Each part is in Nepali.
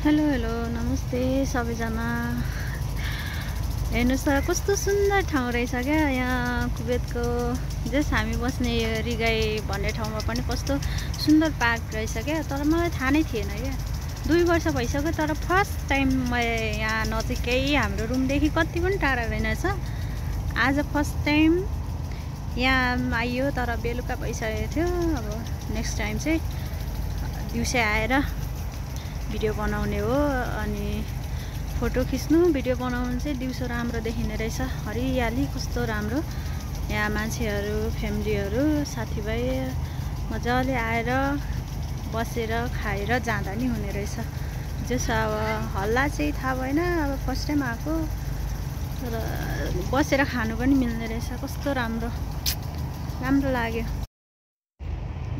हेलो हेलो नमस्ते सबैजना। हेर्नुस् त कस्तो सुन्दर ठाउँ रहेछ क्या। यहाँ कुवेतको जस हामी बस्ने यो रिगाई भन्ने ठाउँमा पनि कस्तो सुन्दर पार्क रहेछ क्या। तर मलाई थाहा नै थिएन क्या। 2 वर्ष भइसक्यो तर फर्स्ट टाइम म यहाँ नजिकै हाम्रो रुमदेखि कति पनि टाढा रहेनछ। आज फर्स्ट टाइम यहाँ आइयो तर बेलुका भइसकेको थियो। अब नेक्स्ट टाइम चाहिँ दिउँसै आएर भिडियो बनाउने हो। अनि फोटो खिच्नु भिडियो बनाउनु चाहिँ दिउँसो राम्रो देखिने रहेछ। हरियाली कस्तो राम्रो। यहाँ मान्छेहरू फ्यामिलीहरू साथीभाइ मजाले आएर बसेर खाएर जाँदा नि हुने रहेछ। जस अब हल्ला चाहिँ थाहा भएन, अब फर्स्ट टाइम आएको तर बसेर खानु पनि मिल्ने रहेछ। कस्तो राम्रो राम्रो लाग्यो।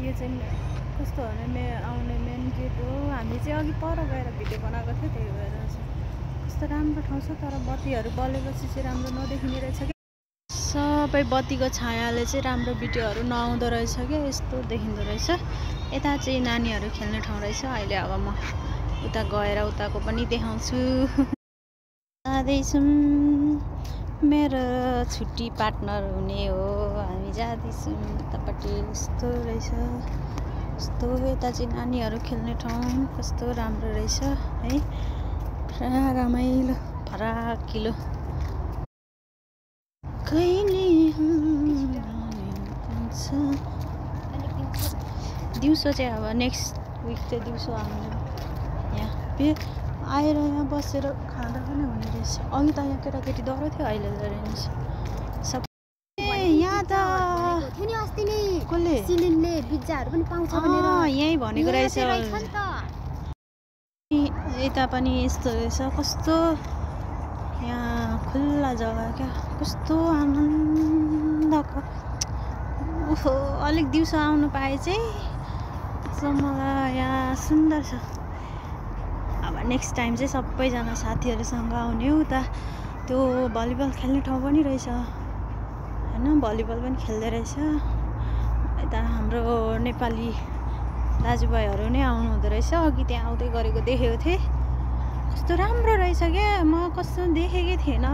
यो चाहिँ कस्तो भने आउने मेन गेट हो। हामी चाहिँ अघि पर गएर भिडियो बनाएको थियो, त्यही भएर कस्तो राम्रो ठाउँ छ। तर बत्तीहरू बलेपछि चाहिँ राम्रो नदेखिने रहेछ क्या। सबै बत्तीको छायाले चाहिँ राम्रो भिडियोहरू नआउँदो रहेछ क्या। यस्तो देखिँदो रहेछ। यता चाहिँ नानीहरू खेल्ने ठाउँ रहेछ। अहिले अब म उता गएर उताको पनि देखाउँछु। जाँदैछौँ, मेरो छुट्टी पार्टनर हुने हो। हामी जाँदैछौँ उतापट्टि। यस्तो रहेछ। कस्तो यता चाहिँ नानीहरू खेल्ने ठाउँ कस्तो राम्रो रहेछ है। पुरा रमाइलो फराकिलो। कहिले दिउँसो चाहिँ अब नेक्स्ट विक चाहिँ दिउँसो आउनु यहाँ आएर यहाँ बसेर खाँदा पनि हुने रहेछ। अघि त यहाँ केटाकेटी डरो थियो, अहिले डराइन्छ सब। यहाँ त कसले सिलिनले पिज्जाहरू पनि पाउँछ भनेर यही भनेको रहेछ। यता पनि यस्तो रहेछ। कस्तो यहाँ खुल्ला जग्गा क्या। कस्तो आनन्दको। ओहो अलिक दिउँसो आउनु पाए चाहिँ मलाई यहाँ सुन्दर छ। अब नेक्स्ट टाइम चाहिँ सबैजना साथीहरूसँग आउने हो। उता त्यो भलिबल खेल्ने ठाउँ पनि रहेछ होइन, भलिबल पनि खेल्दै रहेछ। यता हाम्रो नेपाली दाजुभाइहरू नै आउनु हुँदो रहेछ। अघि त्यहाँ आउँदै गरेको देखेको थिएँ। कस्तो राम्रो रहेछ क्या। म कस्तो देखेकै थिएन।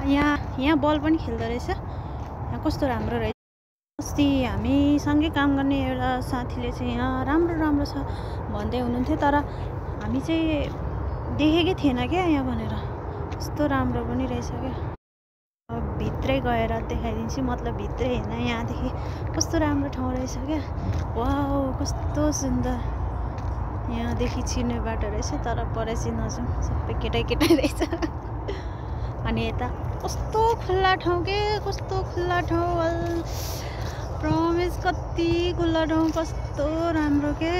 यहाँ बल पनि खेल्दो रहेछ। यहाँ कस्तो राम्रो रहेछ। अस्ति हामीसँगै काम गर्ने एउटा साथीले चाहिँ यहाँ राम्रो राम्रो छ भन्दै हुनुहुन्थ्यो, तर हामी चाहिँ देखेकै थिएन क्या यहाँ भनेर। कस्तो राम्रो पनि रहेछ क्या। भित्रै गएर देखाइदिन्छु, मतलब भित्रै होइन यहाँदेखि कस्तो राम्रो ठाउँ रहेछ क्या। वाउ कस्तो सुन्दर। यहाँदेखि छिर्ने बाटो रहेछ तर पर चाहिँ नजाउँ, सबै केटै रहेछ। अनि यता कस्तो खुल्ला ठाउँ के। कस्तो खुल्ला ठाउँ प्रमेश, कति खुल्ला ठाउँ कस्तो राम्रो के।